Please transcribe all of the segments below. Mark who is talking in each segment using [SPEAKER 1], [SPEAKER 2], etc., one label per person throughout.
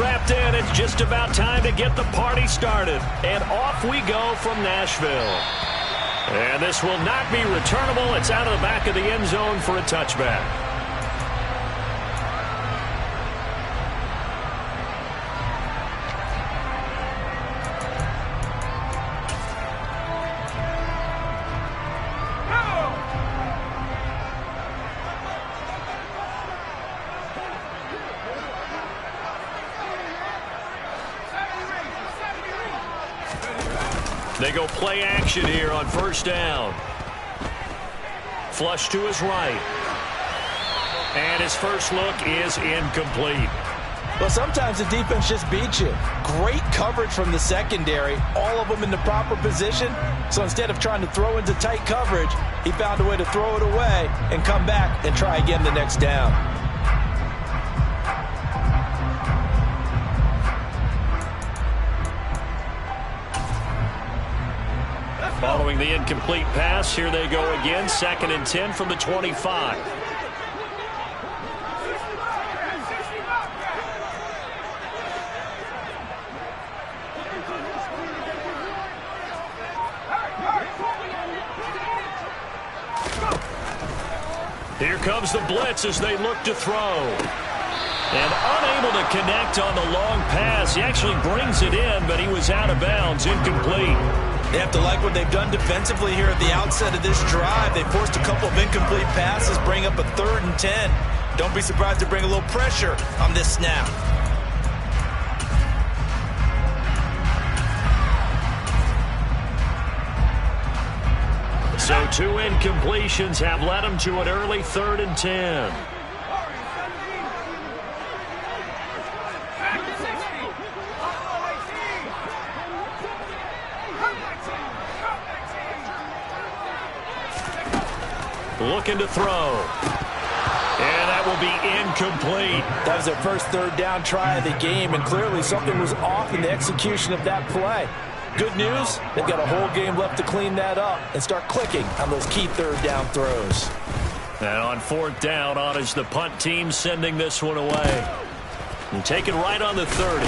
[SPEAKER 1] strapped in. It's just about time to get the party started. And off we go from Nashville. And this will not be returnable. It's out of the back of the end zone for a touchback. They go play action here on first down. Flush to his right. And his first look is incomplete.
[SPEAKER 2] Well, sometimes the defense just beats you. Great coverage from the secondary, all of them in the proper position. So instead of trying to throw into tight coverage, he found a way to throw it away and come back and try again the next down.
[SPEAKER 1] Following the incomplete pass, here they go again. 2nd and 10 from the 25. Here comes the blitz as they look to throw. And unable to connect on the long pass. He actually brings it in, but he was out of bounds, incomplete.
[SPEAKER 2] They have to like what they've done defensively here at the outset of this drive. They forced a couple of incomplete passes, bring up a 3rd and 10. Don't be surprised to bring a little pressure on this snap.
[SPEAKER 1] So 2 incompletions have led him to an early 3rd and 10. Looking to throw. And that will be incomplete.
[SPEAKER 2] That was their first 3rd down try of the game, and clearly something was off in the execution of that play. Good news, they've got a whole game left to clean that up and start clicking on those key 3rd down throws.
[SPEAKER 1] And on 4th down, on is the punt team sending this one away. And taken right on the 30.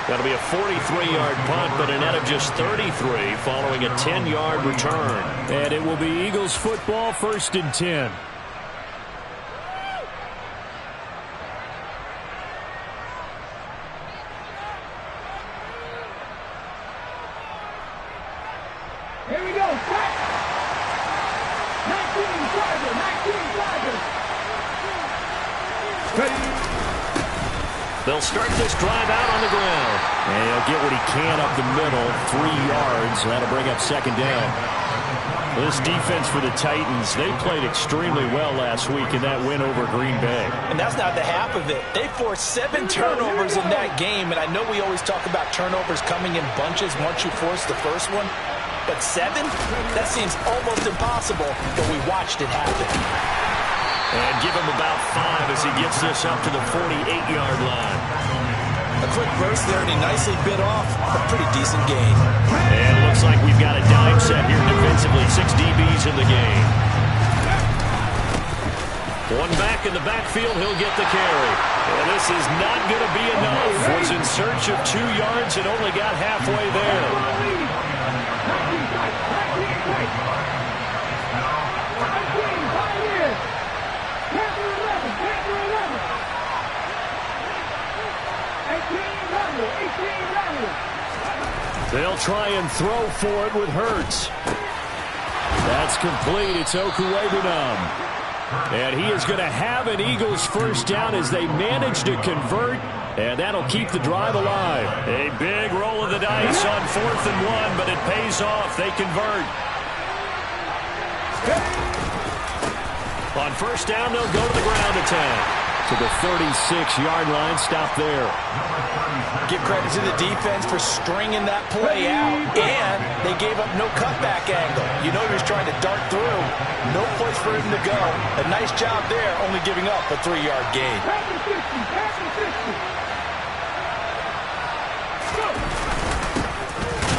[SPEAKER 1] That'll be a 43-yard punt, but a net of just 33 following a 10-yard return.
[SPEAKER 3] And it will be Eagles football, 1st and 10.
[SPEAKER 4] Here we go. 19 Chargers. 19 Chargers.
[SPEAKER 1] They'll start this drive out on the ground.
[SPEAKER 3] And he'll get what he can up the middle, 3 yards. That'll bring up 2nd down.
[SPEAKER 1] This defense for the Titans, they played extremely well last week in that win over Green Bay.
[SPEAKER 2] And that's not the half of it. They forced 7 turnovers in that game, and I know we always talk about turnovers coming in bunches once you force the first one. But 7? That seems almost impossible, but we watched it happen.
[SPEAKER 1] And give him about 5 as he gets this up to the 48-yard line.
[SPEAKER 2] A quick burst there, and he nicely bit off a pretty decent gain.
[SPEAKER 1] And it looks like we've got a dime set here defensively. 6 DBs in the game. One back in the backfield, he'll get the carry. And this is not going to be enough. Was in search of 2 yards and only got halfway there. They'll try and throw for it with Hurts.
[SPEAKER 3] That's complete. It's Okuwebunam.
[SPEAKER 1] And he is going to have an Eagles first down as they manage to convert. And that'll keep the drive alive. A big roll of the dice on 4th and 1, but it pays off. They convert. On first down, they'll go to the ground attack.
[SPEAKER 3] To the 36-yard line. Stop there.
[SPEAKER 2] Give credit to the defense for stringing that play out, and they gave up no cutback angle. You know he was trying to dart through. No place for him to go. A nice job there, only giving up a 3-yard gain.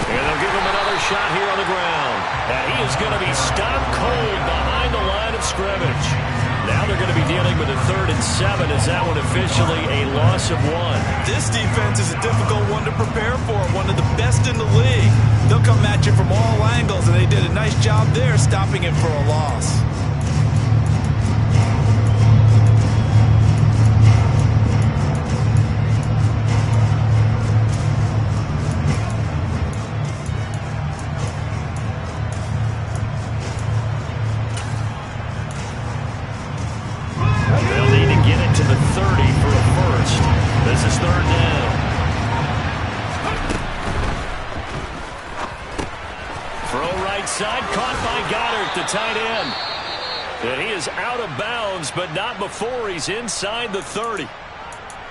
[SPEAKER 1] And they'll give him another shot here on the ground. And he is going to be stopped cold behind the line of scrimmage. Now they're going to be dealing with a 3rd and 7. Is that one officially a loss of 1?
[SPEAKER 2] This defense is a difficult one to prepare for, one of the best in the league. They'll come at you from all angles, and they did a nice job there stopping it for a loss.
[SPEAKER 1] They'll need to get it to the 30 for a first. This is 3rd down. Throw right side, caught by Goddard, the tight end. And he is out of bounds, but not before he's inside the 30.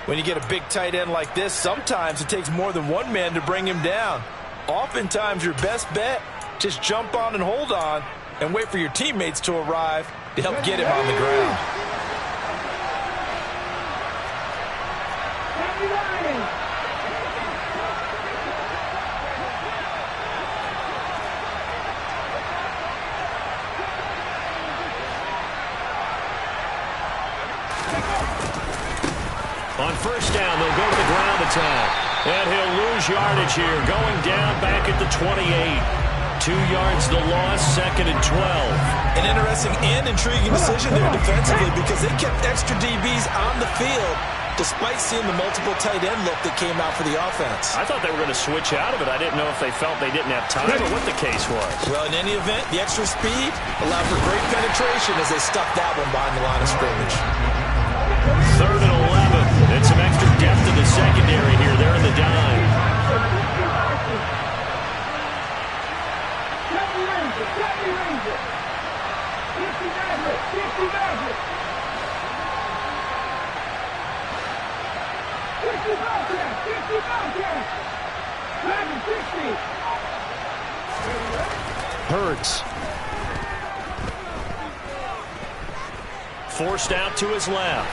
[SPEAKER 2] When you get a big tight end like this, sometimes it takes more than one man to bring him down. Oftentimes, your best bet, just jump on and hold on and wait for your teammates to arrive to help get him on the ground.
[SPEAKER 1] On first down, they'll go to the ground attack. And he'll lose yardage here, going down back at the 28. 2 yards the loss, 2nd and 12.
[SPEAKER 2] An interesting and intriguing decision there defensively because they kept extra DBs on the field despite seeing the multiple tight end look that came out for the offense.
[SPEAKER 1] I thought they were going to switch out of it. I didn't know if they felt they didn't have time or what the case was.
[SPEAKER 2] Well, in any event, the extra speed allowed for great penetration as they stuck that one behind the line of scrimmage.
[SPEAKER 1] 3rd and 11. And some extra depth in the secondary here. They're in the dime. Hurts. Forced out to his left.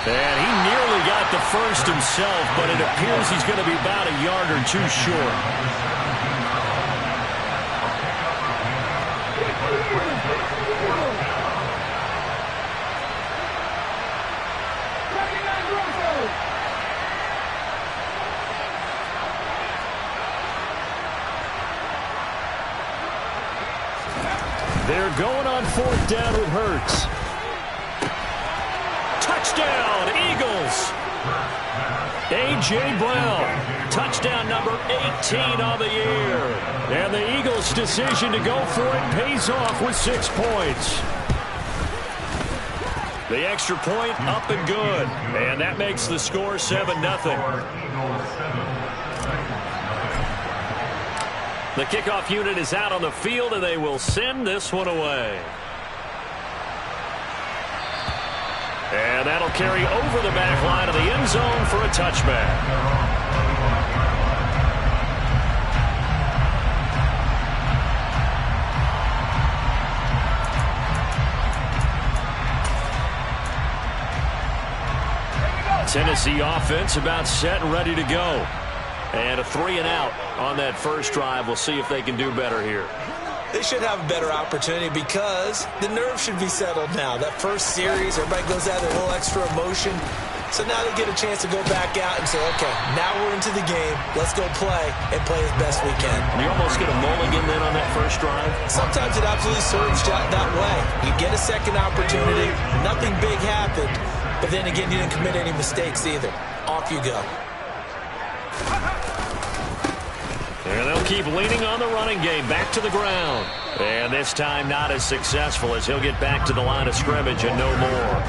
[SPEAKER 1] And he nearly got the first himself, but it appears he's going to be about a yard or 2 short. They're going on 4th down with Hurts. Touchdown, Eagles. A.J. Brown, touchdown number 18 on the year. And the Eagles' decision to go for it pays off with 6 points. The extra point up and good. And that makes the score 7-0. The kickoff unit is out on the field, and they will send this one away. And that'll carry over the back line of the end zone for a touchback. Tennessee offense about set and ready to go. And a 3 and out on that first drive. We'll see if they can do better here.
[SPEAKER 2] They should have a better opportunity because the nerves should be settled now. That first series, everybody goes out with a little extra emotion. So now they get a chance to go back out and say, okay, now we're into the game. Let's go play and play as best we can.
[SPEAKER 1] You almost get a mulligan then on that first drive?
[SPEAKER 2] Sometimes it absolutely serves that way. You get a second opportunity. Nothing big happened. But then again, you didn't commit any mistakes either. Off you go.
[SPEAKER 1] And they'll keep leaning on the running game. Back to the ground. And this time not as successful as he'll get back to the line of scrimmage and no more.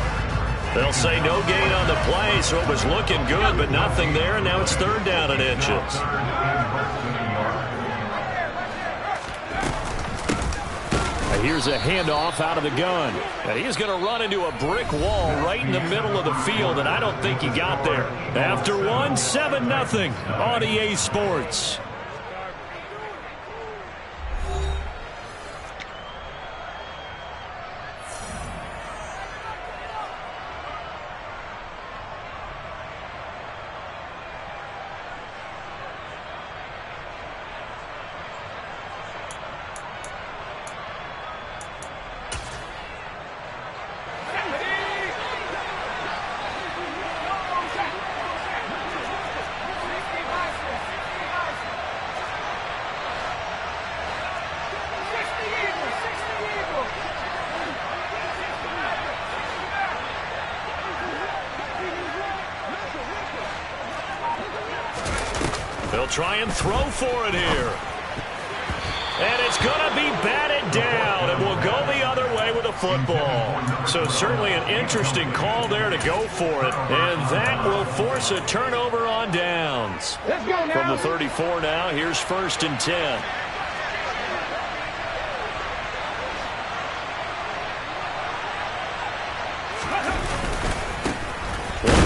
[SPEAKER 1] They'll say no gain on the play, so it was looking good, but nothing there. And now it's 3rd down and inches. Here's a handoff out of the gun. And he's going to run into a brick wall right in the middle of the field, and I don't think he got there. After one, 7-0 on EA Sports. They'll try and throw for it here. And it's going to be batted down, and will go the other way with the football. So certainly an interesting call there to go for it. And that will force a turnover on downs.
[SPEAKER 4] Let's go now.
[SPEAKER 1] From the 34 now, here's 1st and 10.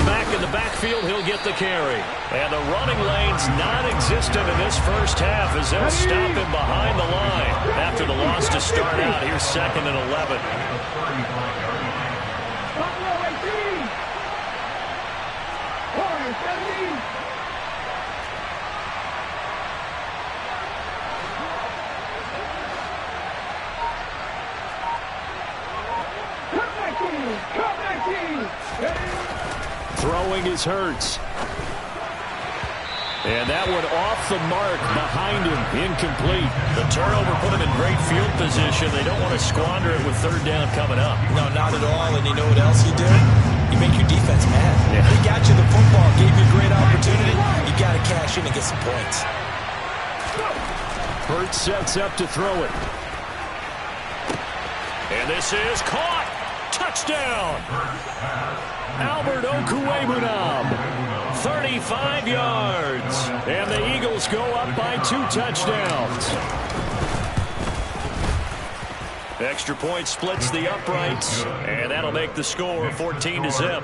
[SPEAKER 1] Back in the backfield, he'll get the carry. And the running lane's non-existent in this first half as they'll stop him behind the line. After the loss to start out, here's 2nd and 11.
[SPEAKER 4] Buffalo 18. Corner 17. Cut 19. Cut 19.
[SPEAKER 1] Throwing is Hurts. And that one off the mark behind him. Incomplete. The turnover put him in great field position. They don't want to squander it with 3rd down coming up.
[SPEAKER 2] No, not at all. And you know what else you do? You make your defense mad.
[SPEAKER 1] Yeah.
[SPEAKER 2] They got you the football, gave you a great opportunity. You got to cash in and get some points.
[SPEAKER 1] Hurts sets up to throw it. And this is caught. Touchdown. Albert Okwuegbunam, 35 yards. And the Eagles go up by 2 touchdowns. Extra point splits the uprights, and that'll make the score 14-0.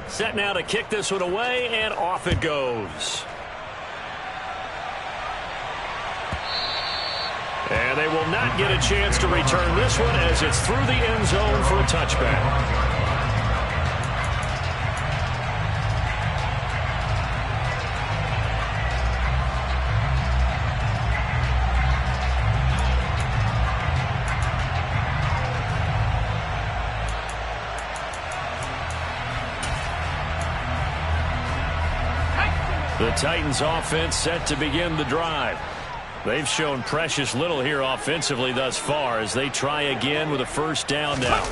[SPEAKER 1] Set now to kick this one away, and off it goes. And they will not get a chance to return this one as it's through the end zone for a touchback. The Titans offense set to begin the drive. They've shown precious little here offensively thus far as they try again with a 1st down now.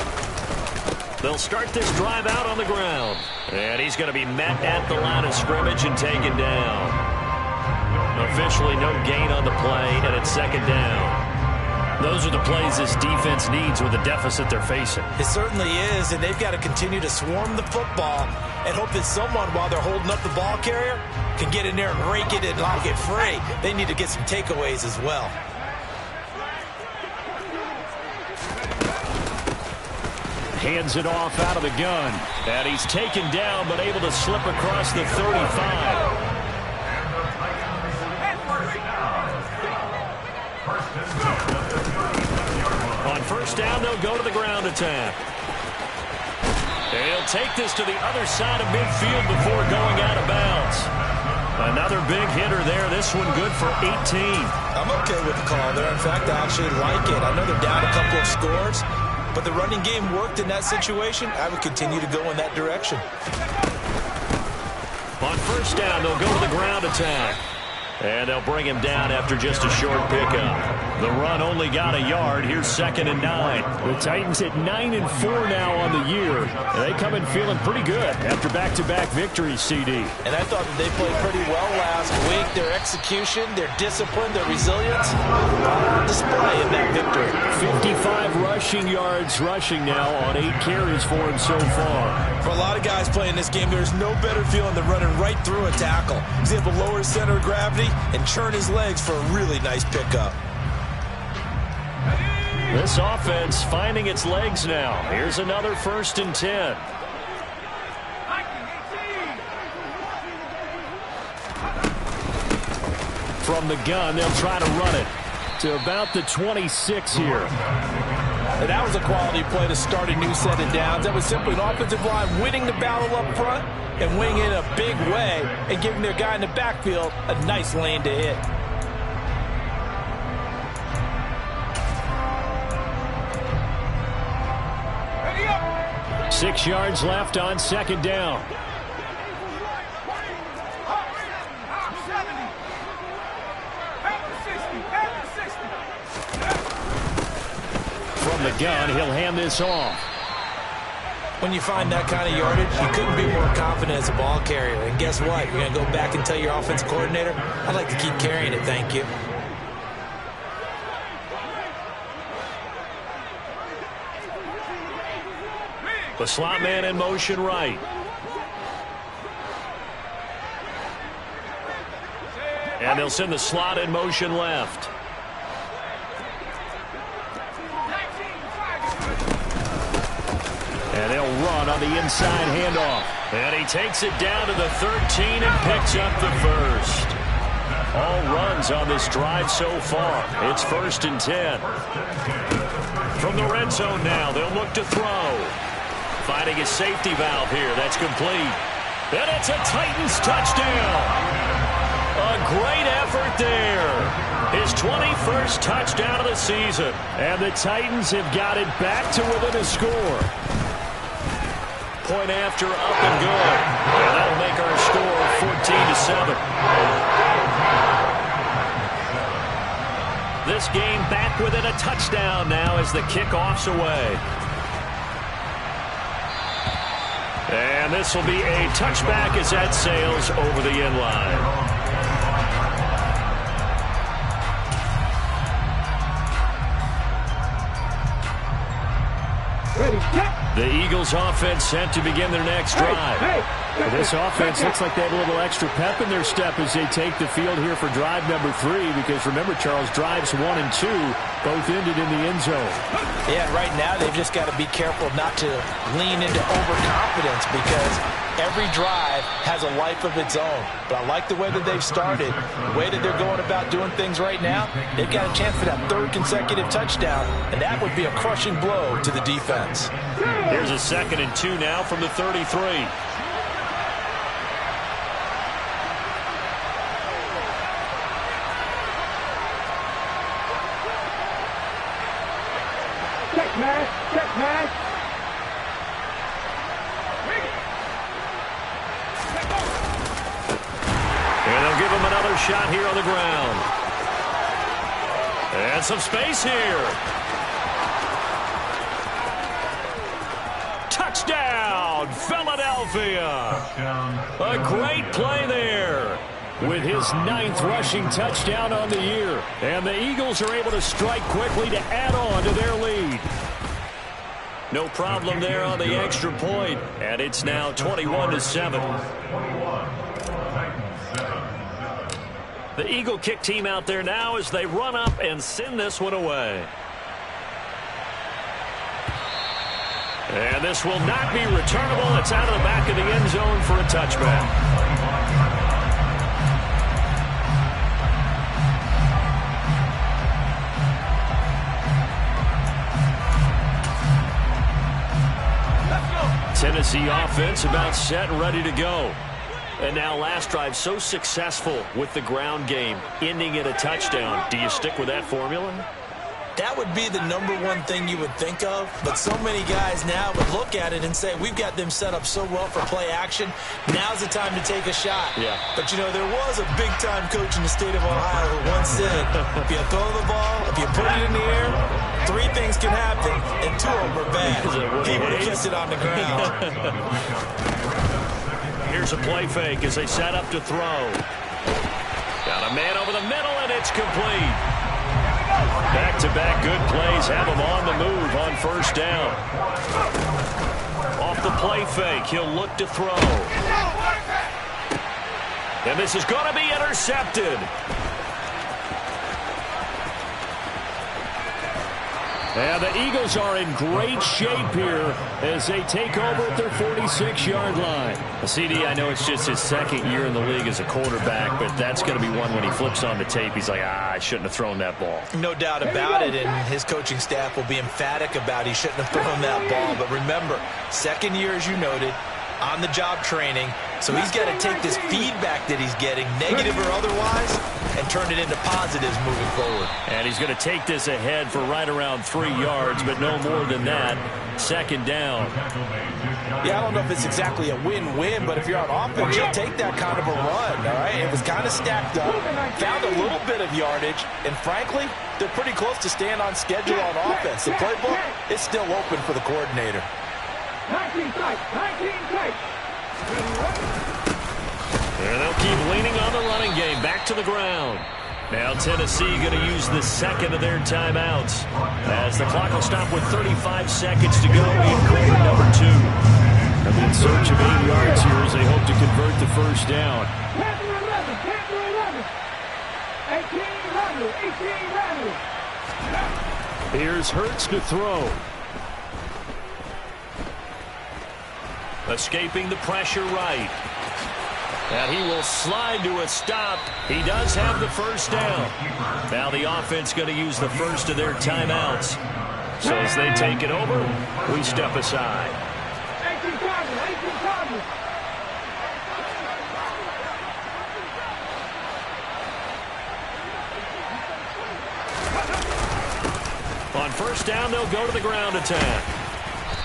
[SPEAKER 1] They'll start this drive out on the ground. And he's going to be met at the line of scrimmage and taken down. Officially no gain on the play, and it's 2nd down. Those are the plays this defense needs with the deficit they're facing.
[SPEAKER 2] It certainly is, and they've got to continue to swarm the football and hope that someone, while they're holding up the ball carrier, can get in there and rake it and lock it free. They need to get some takeaways as well.
[SPEAKER 1] Hands it off out of the gun. And he's taken down, but able to slip across the 35. On 1st down, they'll go to the ground attack. And he'll take this to the other side of midfield before going out of bounds. Another big hitter there. This one good for 18.
[SPEAKER 2] I'm okay with the call there. In fact, I actually like it. I know they're down a couple of scores, but the running game worked in that situation. I would continue to go in that direction.
[SPEAKER 1] On 1st down, they'll go to the ground attack. And they'll bring him down after just a short pickup. The run only got a yard. Here's 2nd and 9. The Titans at 9-4 now on the year. And they come in feeling pretty good after back-to-back victories, CD.
[SPEAKER 2] And I thought that they played pretty well last week. Their execution, their discipline, their resilience on display in that victory.
[SPEAKER 1] 55 rushing yards rushing now on 8 carries for him so far.
[SPEAKER 2] For a lot of guys playing this game, there's no better feeling than running right through a tackle. He's able to lower his center of gravity and churn his legs for a really nice pickup.
[SPEAKER 1] This offense finding its legs now. Here's another 1st and 10. From the gun, they'll try to run it to about the 26 here.
[SPEAKER 2] And that was a quality play to start a new set of downs. That was simply an offensive line winning the battle up front and winning in a big way and giving their guy in the backfield a nice lane to hit.
[SPEAKER 4] Ready up.
[SPEAKER 1] 6 yards left on 2nd down.
[SPEAKER 4] 60.
[SPEAKER 1] From the gun, he'll hand this off.
[SPEAKER 2] When you find that kind of yardage, you couldn't be more confident as a ball carrier. And guess what? You're going to go back and tell your offensive coordinator, I'd like to keep carrying it, thank you.
[SPEAKER 1] The slot man in motion right. And they'll send the slot in motion left. And they'll run on the inside handoff. And he takes it down to the 13 and picks up the first. All runs on this drive so far. It's 1st and 10. From the red zone now, they'll look to throw. Finding a safety valve here. That's complete. And it's a Titans touchdown. A great effort there. His 21st touchdown of the season.
[SPEAKER 3] And the Titans have got it back to within a score.
[SPEAKER 1] Point after, up and good. And that'll make our score 14-7. This game back within a touchdown now as the kickoff's away. And this will be a touchback as that sails over the end line. The Eagles offense set to begin their next drive.
[SPEAKER 3] Well, this offense looks like they have a little extra pep in their step as they take the field here for drive number 3, because remember, Charles, drives 1 and 2 both ended in the end zone.
[SPEAKER 2] Yeah, right now they've just got to be careful not to lean into overconfidence, because every drive has a life of its own. But I like the way that they've started, the way that they're going about doing things right now. They've got a chance for that 3rd consecutive touchdown, and that would be a crushing blow to the defense.
[SPEAKER 1] Here's a 2nd and 2 now from the 33.
[SPEAKER 4] Check man.
[SPEAKER 1] And they'll give him another shot here on the ground. And some space here. Touchdown, Philadelphia. A great play there.
[SPEAKER 3] With his 9th rushing touchdown on the year. And the Eagles are able to strike quickly to add on to their lead.
[SPEAKER 1] No problem there on the extra point. And it's now 21-7. The Eagle kick team out there now as they run up and send this one away. And this will not be returnable. It's out of the back of the end zone for a touchback. Tennessee offense about set and ready to go. And now last drive so successful with the ground game, ending in a touchdown. Do you stick with that formula?
[SPEAKER 2] That would be the #1 thing you would think of, but so many guys now would look at it and say, we've got them set up so well for play action, now's the time to take a shot.
[SPEAKER 1] Yeah.
[SPEAKER 2] But, you know, there was a big-time coach in the state of Ohio who once said, if you throw the ball, if you put it in the air, 3 things can happen, and 2 of them are bad. He would have kept it on the ground.
[SPEAKER 1] Here's a play fake as they set up to throw. Got a man over the middle, and it's complete. Back-to-back good plays have him on the move on 1st down. Off the play fake, he'll look to throw. And this is going to be intercepted.
[SPEAKER 3] And the Eagles are in great shape here as they take over at their 46-yard line.
[SPEAKER 1] CD, I know it's just his 2nd year in the league as a quarterback, but that's going to be one when he flips on the tape, he's like, I shouldn't have thrown that ball.
[SPEAKER 2] No doubt about it, and his coaching staff will be emphatic about he shouldn't have thrown that ball. But remember, 2nd year, as you noted, on-the-job training, so he's got to take this feedback that he's getting, negative or otherwise, and turn it into positives moving forward.
[SPEAKER 1] And he's going to take this ahead for right around 3 yards, but no more than that. 2nd down.
[SPEAKER 2] Yeah, I don't know if it's exactly a win-win, but if you're on offense, you'll take that kind of a run, all right? It was kind of stacked up, found a little bit of yardage, and frankly, they're pretty close to staying on schedule on offense. The playbook is still open for the coordinator.
[SPEAKER 4] 19 tight. 19 tight.
[SPEAKER 1] And they'll keep leaning on the running game. Back to the ground. Now Tennessee going to use the second of their timeouts as the clock will stop with 35 seconds to go in quarter number 2.
[SPEAKER 3] They'll be in search of 8 yards here as they hope to convert the first down.
[SPEAKER 4] Panther 11. Panther 11. 18 Randall. 18 Randall.
[SPEAKER 3] Here's Hurts to throw.
[SPEAKER 1] Escaping the pressure right. And he will slide to a stop. He does have the first down. Now the offense going to use the first of their timeouts. So as they take it over, we step aside.
[SPEAKER 4] 18 Cardinals. 18 Cardinals.
[SPEAKER 1] On first down, they'll go to the ground attack.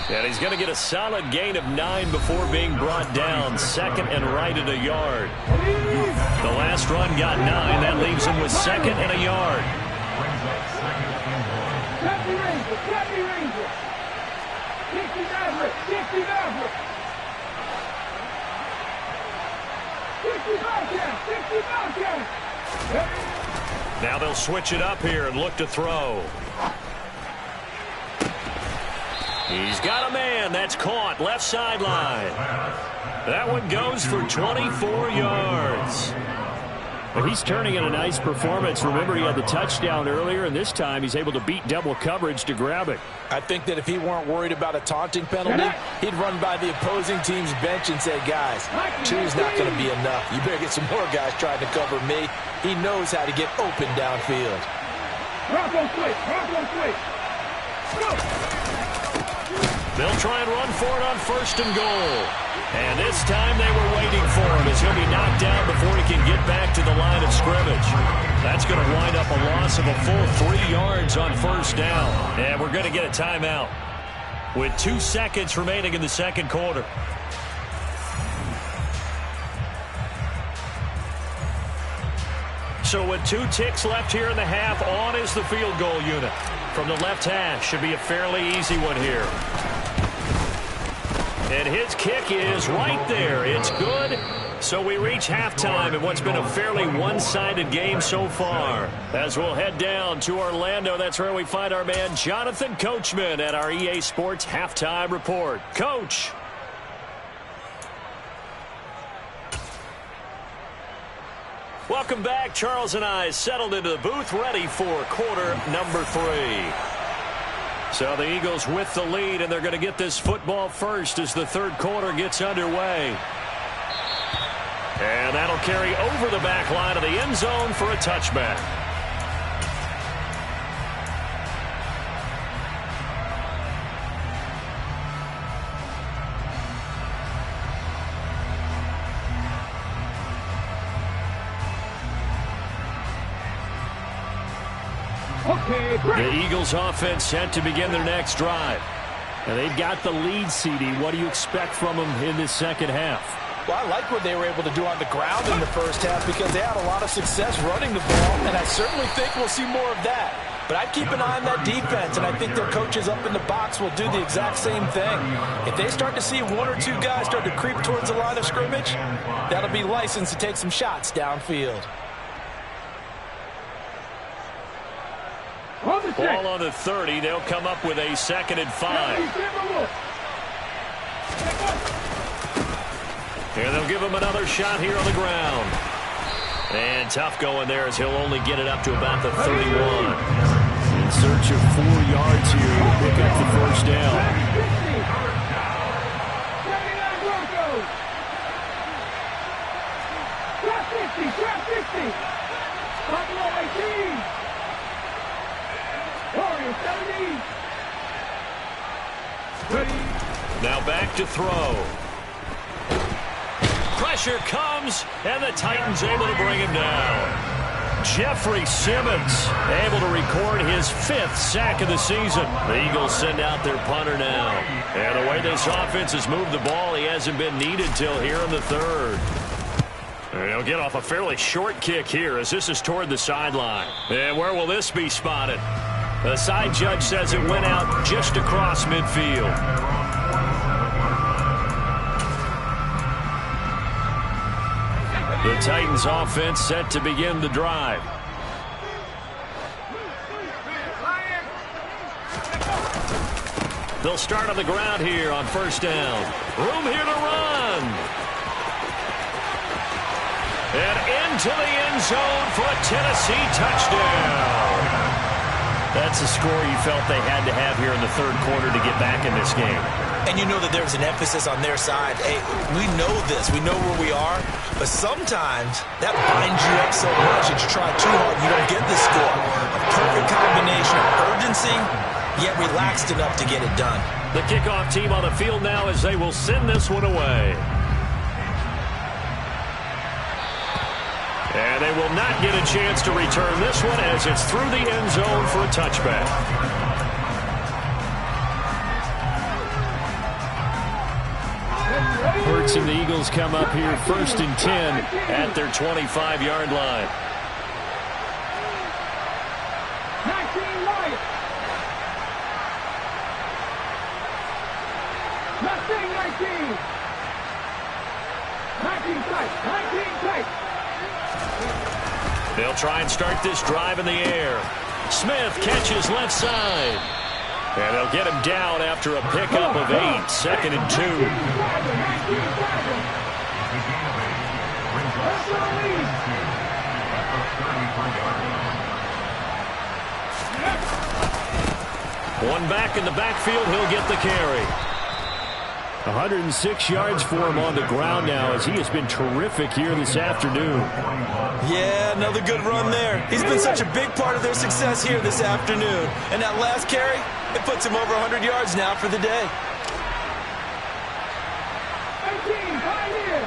[SPEAKER 1] And he's going to get a solid gain of 9 before being brought down. Second and right at a yard. The last run got 9. That leaves him with second and a yard.
[SPEAKER 4] Happy Ranger. Happy Ranger. 60 Maverick. 60 Maverick. 60 Bobcat. 60 Bobcat.
[SPEAKER 1] Now they'll switch it up here and look to throw. He's got a man. That's caught. Left sideline. That one goes for 24 yards.
[SPEAKER 3] But he's turning in a nice performance. Remember, he had the touchdown earlier, and this time he's able to beat double coverage to grab it.
[SPEAKER 2] I think that if he weren't worried about a taunting penalty, he'd run by the opposing team's bench and say, guys, 2's not going to be enough. You better get some more guys trying to cover me. He knows how to get open downfield.
[SPEAKER 4] Bronco switch. Bronco switch. Go.
[SPEAKER 1] They'll try and run for it on first and goal. And this time they were waiting for him as he'll be knocked down before he can get back to the line of scrimmage. That's going to wind up a loss of a full 3 yards on first down. And we're going to get a timeout with 2 seconds remaining in the second quarter. So with 2 ticks left here in the half, on is the field goal unit. From the left hash, should be a fairly easy one here. And his kick is right there. It's good. So we reach halftime in what's been a fairly one-sided game so far. As we'll head down to Orlando, that's where we find our man Jonathan Coachman at our EA Sports Halftime Report. Coach. Welcome back. Charles and I settled into the booth ready for quarter number 3. So the Eagles with the lead, and they're going to get this football first as the third quarter gets underway. And that'll carry over the back line of the end zone for a touchback. The Eagles offense set to begin their next drive.
[SPEAKER 3] And they've got the lead, CD. What do you expect from them in this second half?
[SPEAKER 2] Well, I like what they were able to do on the ground in the first half because they had a lot of success running the ball, and I certainly think we'll see more of that. But I'd keep an eye on that defense, and I think their coaches up in the box will do the exact same thing. If they start to see 1 or 2 guys start to creep towards the line of scrimmage, that'll be licensed to take some shots downfield.
[SPEAKER 1] Ball on the 30. They'll come up with a 2nd and 5. And they'll give him another shot here on the ground. And tough going there as he'll only get it up to about the 31.
[SPEAKER 3] In search of 4 yards here to pick up the first down.
[SPEAKER 4] Trap 50. Buffalo 18. Warriors 17.
[SPEAKER 1] Now back to throw. Pressure comes, and the Titans able to bring him down. Jeffrey Simmons able to record his 5th sack of the season. The Eagles send out their punter now. And the way this offense has moved the ball, he hasn't been needed till here in the 3rd. And he'll get off a fairly short kick here as this is toward the sideline. And where will this be spotted? The side judge says it went out just across midfield. The Titans offense set to begin the drive. They'll start on the ground here on first down. Room here to run. And into the end zone for a Tennessee touchdown. That's a score you felt they had to have here in the third quarter to get back in this game.
[SPEAKER 2] And you know that there's an emphasis on their side. Hey, we know this. We know where we are. But sometimes that binds you up so much that you try too hard and you don't get the score. A perfect combination of urgency, yet relaxed enough to get it done.
[SPEAKER 1] The kickoff team on the field now as they will send this one away. And they will not get a chance to return this one as it's through the end zone for a touchback.
[SPEAKER 3] Hurts and the Eagles come up here first and 10 at their 25-yard line.
[SPEAKER 4] 19 Lions. Mustang 19. 19 tight. 19 tight.
[SPEAKER 1] They'll try and start this drive in the air. Smith catches left side. And they'll get him down after a pickup of 8, second and 2. One back in the backfield, he'll get the carry.
[SPEAKER 3] 106 yards for him on the ground now as he has been terrific here this afternoon.
[SPEAKER 2] Yeah, another good run there. He's been such a big part of their success here this afternoon. And that last carry, it puts him over 100 yards now for the day.
[SPEAKER 4] 18, Pioneer.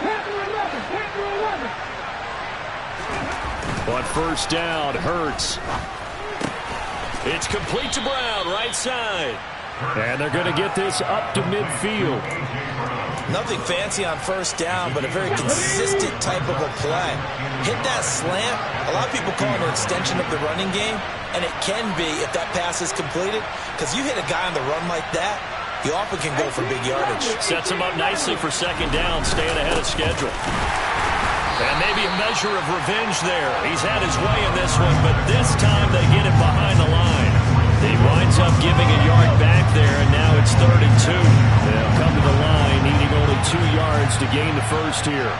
[SPEAKER 4] Panther 11, Panther 11.
[SPEAKER 1] On first down, Hurts. It's complete to Brown, right side.
[SPEAKER 3] And they're going to get this up to midfield.
[SPEAKER 2] Nothing fancy on first down, but a very consistent type of a play. Hit that slant. A lot of people call it an extension of the running game, and it can be if that pass is completed, because you hit a guy on the run like that, you often can go for big yardage.
[SPEAKER 1] Sets him up nicely for second down, staying ahead of schedule. And maybe a measure of revenge there. He's had his way in this one, but this time they get him behind the line. He winds up giving a yard back there, and now it's 3rd and 2. They'll come to the line, needing only 2 yards to gain the first here.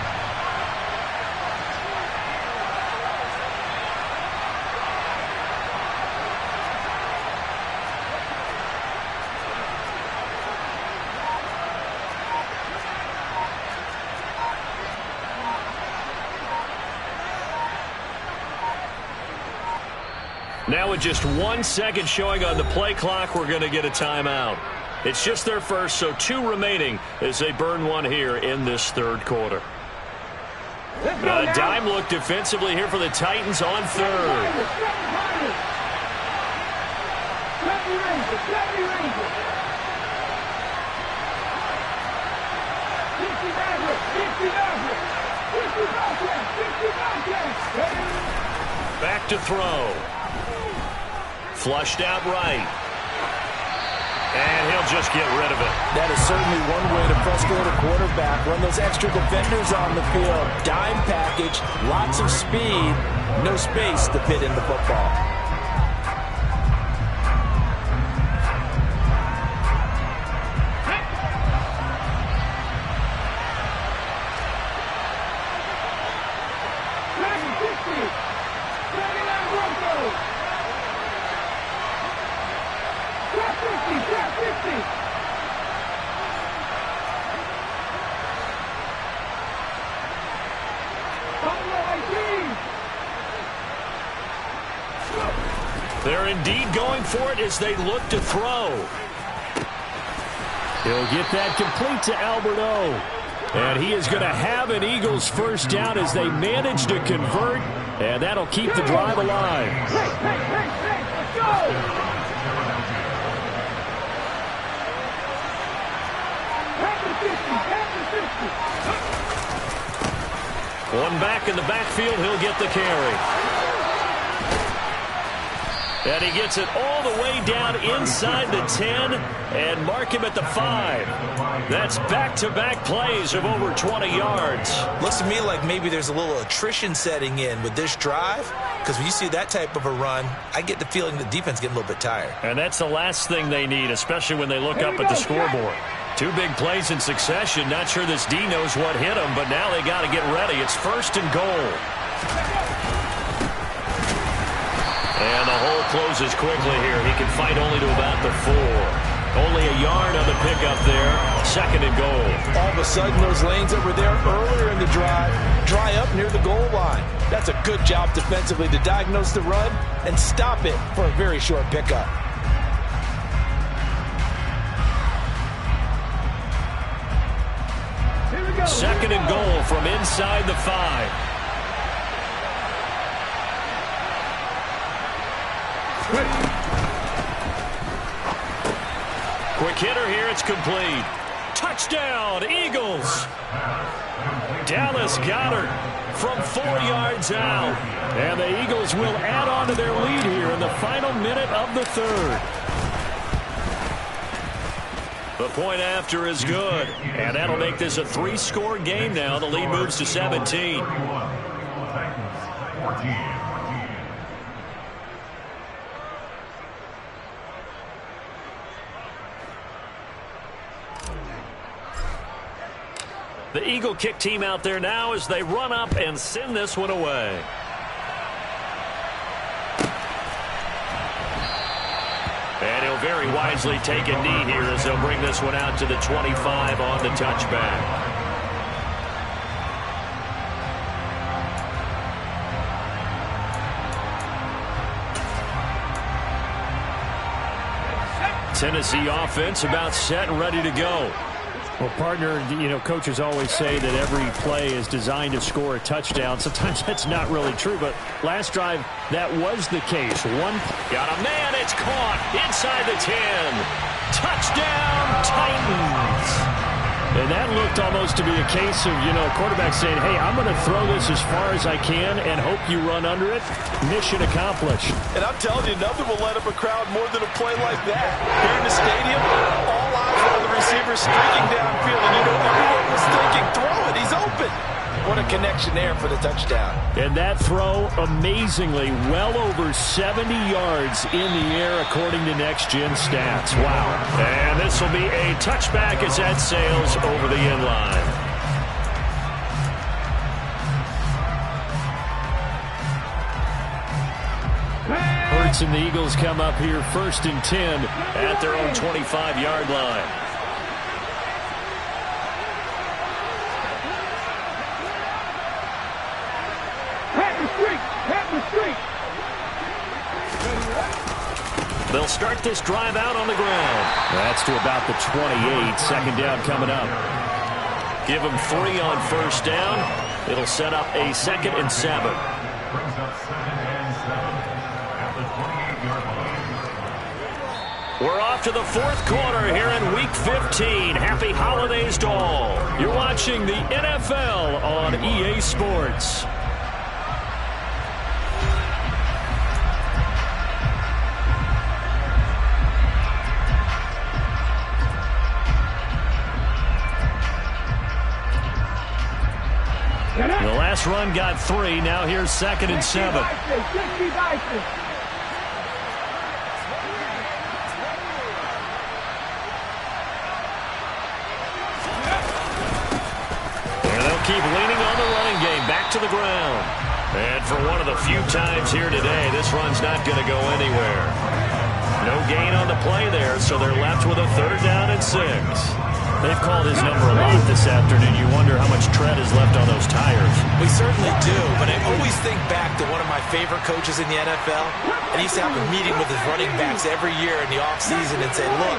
[SPEAKER 1] Now with just 1 second showing on the play clock, we're going to get a timeout. It's just their first, so 2 remaining as they burn one here in this third quarter. A dime look defensively here for the Titans on third. Back to throw. Flushed out right. And he'll just get rid of it.
[SPEAKER 2] That is certainly one way to frustrate a quarterback. Run those extra defenders on the field. Dime package, lots of speed, no space to fit in the football.
[SPEAKER 1] They're indeed going for it as they look to throw.
[SPEAKER 3] He'll get that complete to Alberto. And he is going to have an Eagles first down as they manage to convert. And that'll keep the drive alive.
[SPEAKER 4] Let's go!
[SPEAKER 1] One back in the backfield, he'll get the carry. And he gets it all the way down inside the 10 and mark him at the 5. That's back-to-back plays of over 20 yards.
[SPEAKER 2] Looks to me like maybe there's a little attrition setting in with this drive, because when you see that type of a run, I get the feeling the defense getting a little bit tired.
[SPEAKER 1] And that's the last thing they need, especially when they look up at the scoreboard. 2 big plays in succession. Not sure this D knows what hit him, but now they got to get ready. It's 1st and goal. And the hole closes quickly here. He can fight only to about the 4. Only a yard on the pickup there. 2nd and goal.
[SPEAKER 2] All of a sudden, those lanes that were there earlier in the drive dry up near the goal line. That's a good job defensively to diagnose the run and stop it for a very short pickup.
[SPEAKER 4] Here we go.
[SPEAKER 1] 2nd and goal from inside the 5. Quick hitter here, it's complete. Touchdown, Eagles. Dallas Goedert from 4 yards out.
[SPEAKER 3] And the Eagles will add on to their lead here in the final minute of the 3rd.
[SPEAKER 1] The point after is good. And that'll make this a 3-score game now. The lead moves to 17. The Eagle kick team out there now as they run up and send this one away. And he'll very wisely take a knee here as they'll bring this one out to the 25 on the touchback. Tennessee offense about set and ready to go.
[SPEAKER 3] Well, partner, coaches always say that every play is designed to score a touchdown. Sometimes that's not really true, but last drive, that was the case.
[SPEAKER 1] Got a man, it's caught inside the 10. Touchdown, Titans.
[SPEAKER 3] And that looked almost to be a case of, quarterback saying, hey, I'm going to throw this as far as I can and hope you run under it. Mission accomplished.
[SPEAKER 2] And I'm telling you, nothing will let up a crowd more than a play like that. Here in the stadium, all eyes were on the receiver streaking downfield, and everyone was thinking, throw it, he's open. What a connection there for the touchdown.
[SPEAKER 3] And that throw, amazingly, well over 70 yards in the air, according to Next Gen Stats. Wow.
[SPEAKER 1] And this will be a touchback as that sails over the end line.
[SPEAKER 3] Hurts and the Eagles come up here 1st and 10
[SPEAKER 1] at their own 25-yard line. They'll start this drive out on the ground.
[SPEAKER 3] That's to about the 28. 2nd down coming up.
[SPEAKER 1] Give them 3 on 1st down. It'll set up a 2nd and 7. We're off to the 4th quarter here in Week 15. Happy holidays to all. You're watching the NFL on EA Sports. The last run got 3. Now here's 2nd and 7. And they'll keep leaning on the running game. Back to the ground. And for one of the few times here today, this run's not going to go anywhere. No gain on the play there, so they're left with a 3rd down and 6. They've called his number a lot this afternoon. You wonder how much tread is left on those tires.
[SPEAKER 2] We certainly do, but I always think back to one of my favorite coaches in the NFL, and he used to have a meeting with his running backs every year in the offseason and say, look,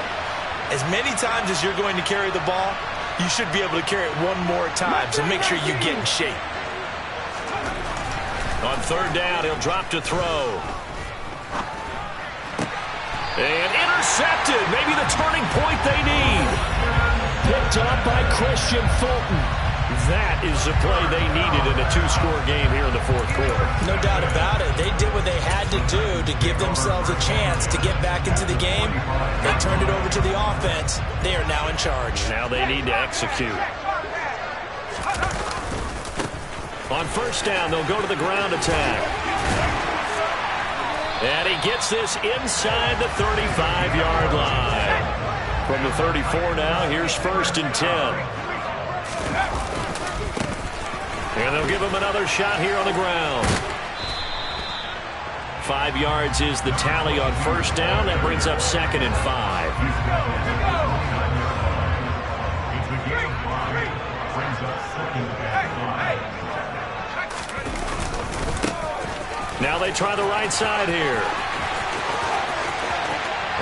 [SPEAKER 2] as many times as you're going to carry the ball, you should be able to carry it one more time, so make sure you get in shape.
[SPEAKER 1] On 3rd down, he'll drop to throw. And intercepted. Maybe the turning point they need.
[SPEAKER 3] Picked up by Christian Fulton.
[SPEAKER 1] that is the play they needed in a two-score game here in the fourth quarter.
[SPEAKER 2] No doubt about it. They did what they had to do to give themselves a chance to get back into the game. They turned it over to the offense. They are now in charge.
[SPEAKER 1] Now they need to execute. On first down, they'll go to the ground attack. And he gets this inside the 35-yard line. From the 34 now, here's first and 10. And they'll give him another shot here on the ground. 5 yards is the tally on first down. That brings up second and 5. Now they try the right side here.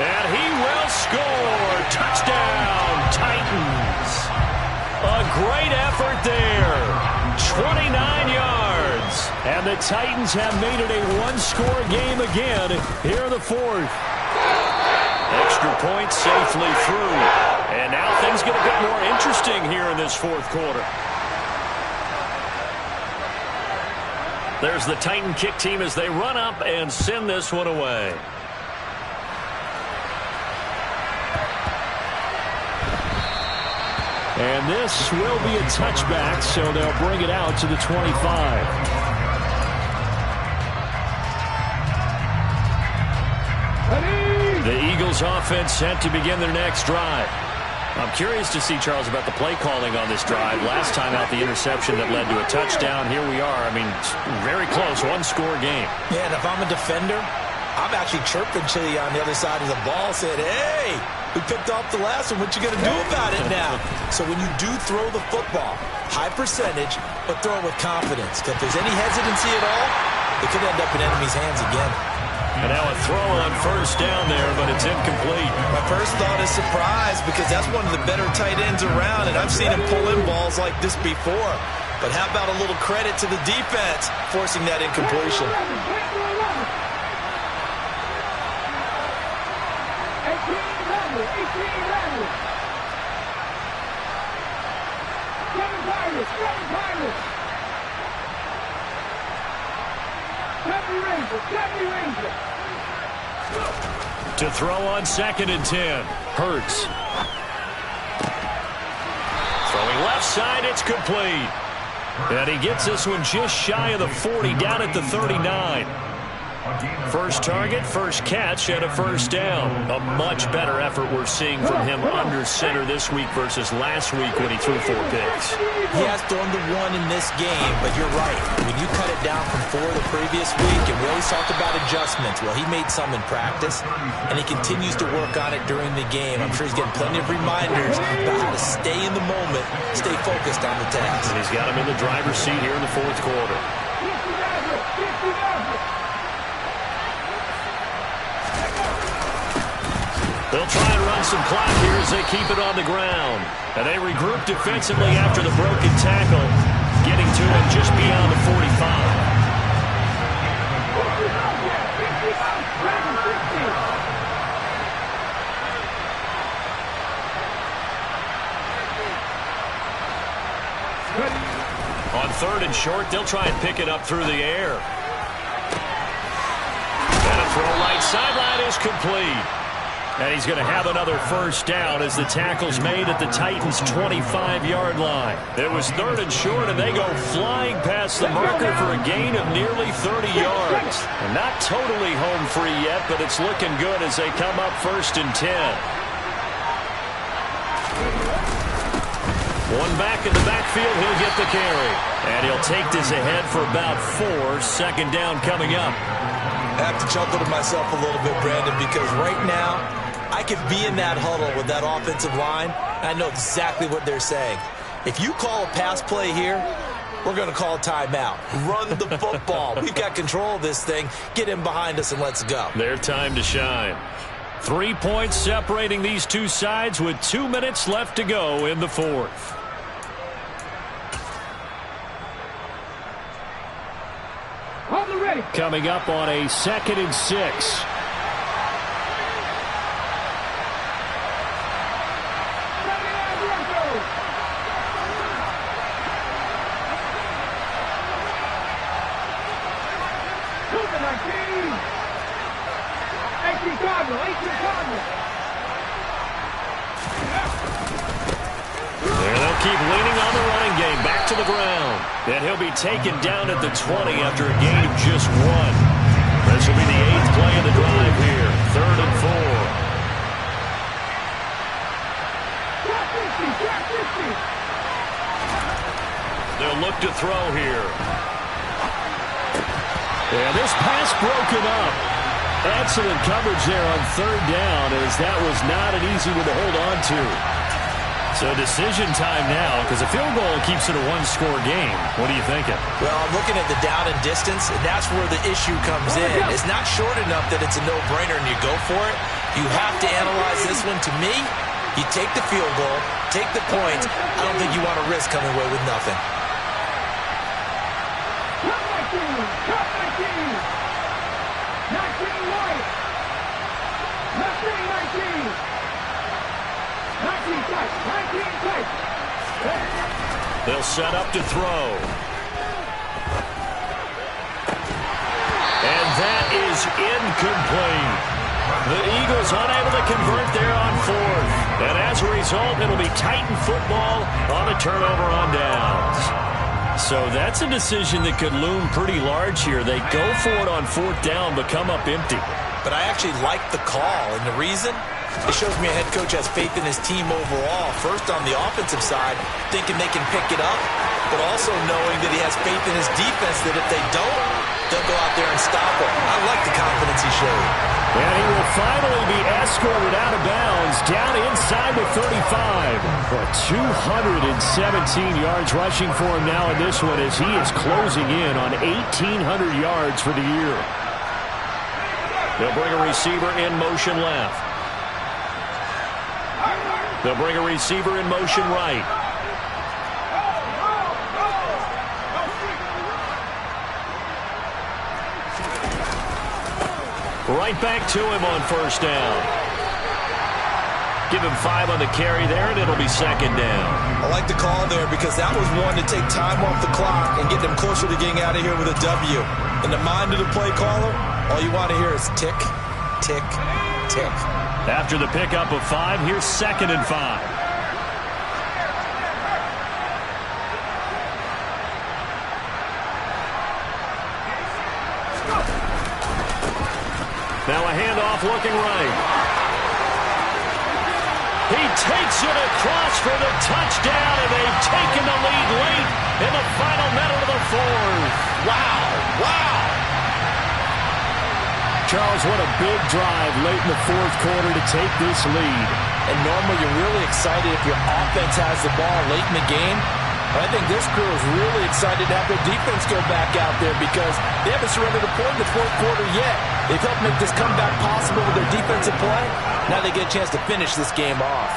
[SPEAKER 1] And he will score. Touchdown, Titans. A great effort there. 29 yards. And the Titans have made it a one-score game again here in the fourth. Extra point safely through. And now things get a bit more interesting here in this fourth quarter. There's the Titan kick team as they run up and send this one away.
[SPEAKER 3] And this will be a touchback, so they'll bring it out to the 25.
[SPEAKER 1] The Eagles offense set to begin their next drive. I'm curious to see, Charles, about the play calling on this drive. Last time out, the interception that led to a touchdown. Here we are. I mean, very close, one-score game.
[SPEAKER 2] Yeah, and if I'm a defender, I'm actually chirping Chili on the other side of the ball, saying, hey, we picked off the last one. What you going to do about it now? So when you do throw the football, high percentage, but throw it with confidence. Because if there's any hesitancy at all, it could end up in enemy's hands again.
[SPEAKER 1] And now a throw on first down there, but it's incomplete.
[SPEAKER 2] My first thought is surprise, because that's one of the better tight ends around, and I've seen him pull in balls like this before. But how about a little credit to the defense forcing that incompletion?
[SPEAKER 1] To throw on second and 10. Hurts. Throwing left side, it's complete. And he gets this one just shy of the 40, down at the 39. First target, first catch, and a first down. A much better effort we're seeing from him under center this week versus last week when he threw 4 picks.
[SPEAKER 2] He has thrown the one in this game, but you're right. When you cut it down from 4 the previous week, and we always talked about adjustments. Well, he made some in practice, and he continues to work on it during the game. I'm sure he's getting plenty of reminders about how to stay in the moment, stay focused on the task.
[SPEAKER 1] And he's got him in the driver's seat here in the fourth quarter. They'll try and run some clock here as they keep it on the ground. And they regroup defensively after the broken tackle, getting to him just beyond the 45. On third and short, they'll try and pick it up through the air. And a throw right sideline is complete. And he's going to have another first down as the tackle's made at the Titans' 25-yard line. It was third and short, and they go flying past the marker for a gain of nearly 30 yards. And not totally home free yet, but it's looking good as they come up first and 10. One back in the backfield, he'll get the carry. And he'll take this ahead for about 4. Second down coming up.
[SPEAKER 2] I have to chuckle to myself a little bit, Brandon, because right now I could be in that huddle with that offensive line, and I know exactly what they're saying. If you call a pass play here, we're going to call a timeout. Run the football. We've got control of this thing. Get in behind us and let's go.
[SPEAKER 1] Their time to shine. 3 points separating these two sides with 2 minutes left to go in the fourth.
[SPEAKER 3] Coming up on a 2nd and 6.
[SPEAKER 1] keep leaning on the running game. Back to the ground. And he'll be taken down at the 20 after a gain of just 1. This will be the 8th play of the drive here. 3rd and 4. They'll look to throw here.
[SPEAKER 3] And this pass broken up. Excellent coverage there on 3rd down, as that was not an easy one to hold on to.
[SPEAKER 1] So decision time now, because a field goal keeps it a one-score game. What are you thinking?
[SPEAKER 2] Well, I'm looking at the down and distance, and that's where the issue comes in. It's not short enough that it's a no-brainer and you go for it. You have to analyze this one. To me, you take the field goal, take the points. I don't think you want to risk coming away with nothing.
[SPEAKER 1] They'll set up to throw. And that is incomplete. The Eagles unable to convert there on 4th. And as a result, it'll be Titan football on a turnover on downs. So that's a decision that could loom pretty large here. They go for it on 4th down, but come up empty.
[SPEAKER 2] But I actually like the call, and the reason? It shows me a head coach has faith in his team overall. First on the offensive side, thinking they can pick it up, but also knowing that he has faith in his defense that if they don't, they'll go out there and stop him. I like the confidence he showed.
[SPEAKER 3] And he will finally be escorted out of bounds down inside the 35. But 217 yards rushing for him now in this one as he is closing in on 1,800 yards for the year.
[SPEAKER 1] They'll bring a receiver in motion left. They'll bring a receiver in motion right. Right back to him on 1st down. Give him 5 on the carry there, and it'll be 2nd down.
[SPEAKER 2] I like the call there because that was one to take time off the clock and get them closer to getting out of here with a W. In the mind of the play caller, all you want to hear is tick, tick, tick.
[SPEAKER 1] After the pickup of 5, here's 2nd and 5. Now a handoff looking right. He takes it across for the touchdown, and they've taken the lead late in the final minute of the 4th.
[SPEAKER 2] Wow, wow.
[SPEAKER 3] Charles, what a big drive late in the 4th quarter to take this lead.
[SPEAKER 2] And normally you're really excited if your offense has the ball late in the game. But I think this crew is really excited to have their defense go back out there because they haven't surrendered a point in the 4th quarter yet. They've helped make this comeback possible with their defensive play. Now they get a chance to finish this game off.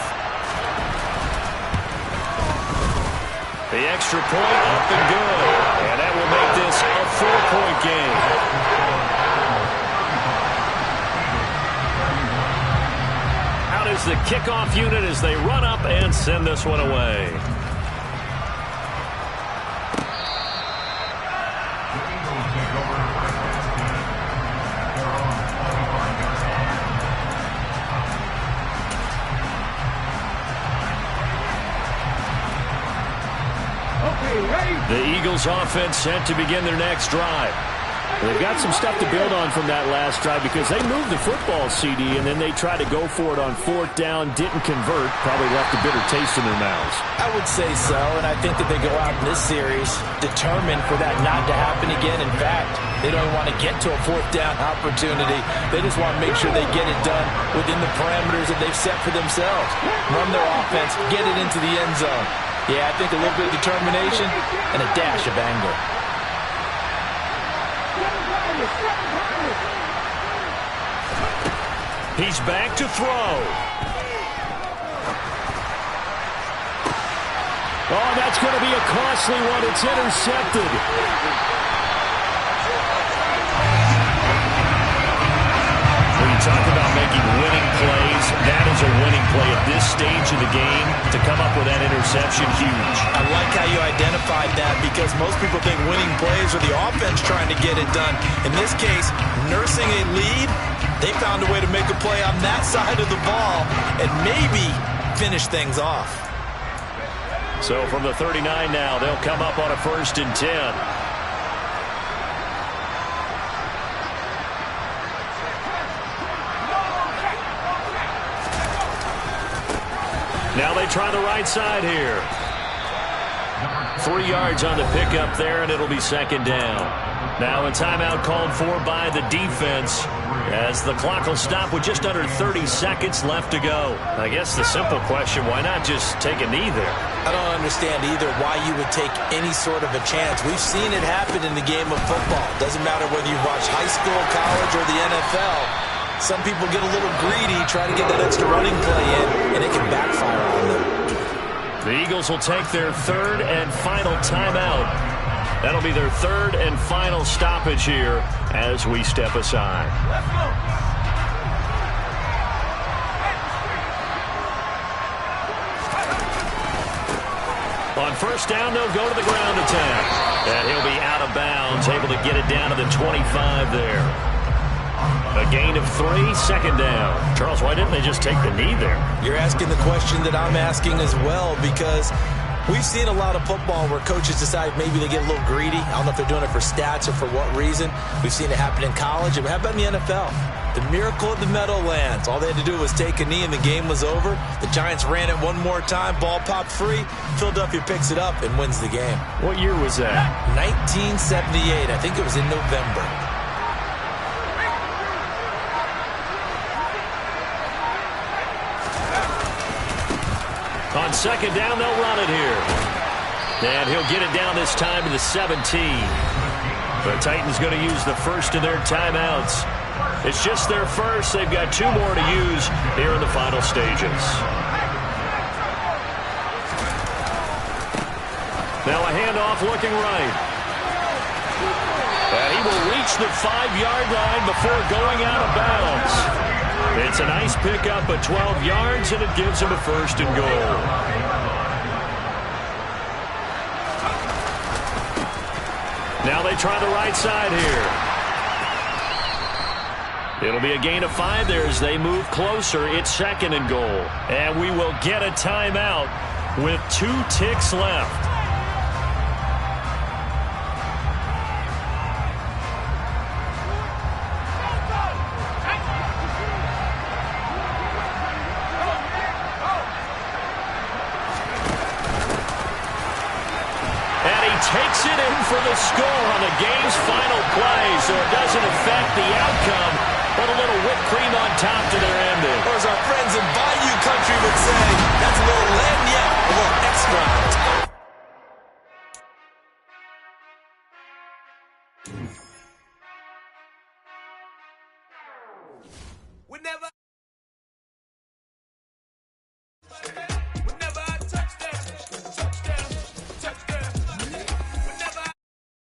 [SPEAKER 1] The extra point up and good. And that will make this a 4-point game. Out is the kickoff unit as they run up and send this one away. The Eagles offense set to begin their next drive.
[SPEAKER 3] They've got some stuff to build on from that last drive because they moved the football, CD, and then they tried to go for it on 4th down, didn't convert, probably left a bitter taste in their mouths.
[SPEAKER 2] I would say so, and I think that they go out in this series determined for that not to happen again. In fact, they don't want to get to a 4th down opportunity. They just want to make sure they get it done within the parameters that they've set for themselves. Run their offense, get it into the end zone. Yeah, I think a little bit of determination and a dash of anger.
[SPEAKER 1] He's back to throw.
[SPEAKER 3] Oh, that's going to be a costly one. It's intercepted.
[SPEAKER 1] When you talk about making winning plays, that is a winning play at this stage of the game. To come up with that interception, huge.
[SPEAKER 2] I like how you identified that because most people think winning plays are the offense trying to get it done. In this case, nursing a lead, they found a way to make a play on that side of the ball and maybe finish things off.
[SPEAKER 1] So from the 39 now, they'll come up on a 1st and 10. Now they try the right side here. 3 yards on the pickup there, and it'll be 2nd down. Now a timeout called for by the defense as the clock will stop with just under 30 seconds left to go. I guess the simple question, why not just take a knee there?
[SPEAKER 2] I don't understand either why you would take any sort of a chance. We've seen it happen in the game of football. Doesn't matter whether you watch high school, college, or the NFL. Some people get a little greedy, try to get that extra running play in, and it can backfire on them.
[SPEAKER 1] The Eagles will take their 3rd and final timeout. That'll be their 3rd and final stoppage here as we step aside.
[SPEAKER 4] Let's go.
[SPEAKER 1] On 1st down, they'll go to the ground attack. And he'll be out of bounds, able to get it down to the 25 there. A gain of 3, 2nd down. Charles, why didn't they just take the knee there?
[SPEAKER 2] You're asking the question that I'm asking as well, because we've seen a lot of football where coaches decide maybe they get a little greedy. I don't know if they're doing it for stats or for what reason. We've seen it happen in college. How about in the NFL? The miracle of the Meadowlands. All they had to do was take a knee and the game was over. The Giants ran it one more time. Ball popped free. Philadelphia picks it up and wins the game.
[SPEAKER 1] What year was that?
[SPEAKER 2] 1978. I think it was in November.
[SPEAKER 1] On 2nd down, they'll run it here. And he'll get it down this time to the 17. The Titans going to use the first of their timeouts. It's just their first. They've got 2 more to use here in the final stages. Now a handoff looking right. And he will reach the 5-yard line before going out of bounds. It's a nice pickup at 12 yards, and it gives him a 1st and goal. Now they try the right side here. It'll be a gain of 5 there as they move closer. It's 2nd and goal. And we will get a timeout with 2 ticks left. Takes it in for the score on the game's final play, so it doesn't affect the outcome, but a little whipped cream on top to their ending.
[SPEAKER 2] Or as our friends in Bayou Country would say, that's a little lagniappe, a little extra on top. We never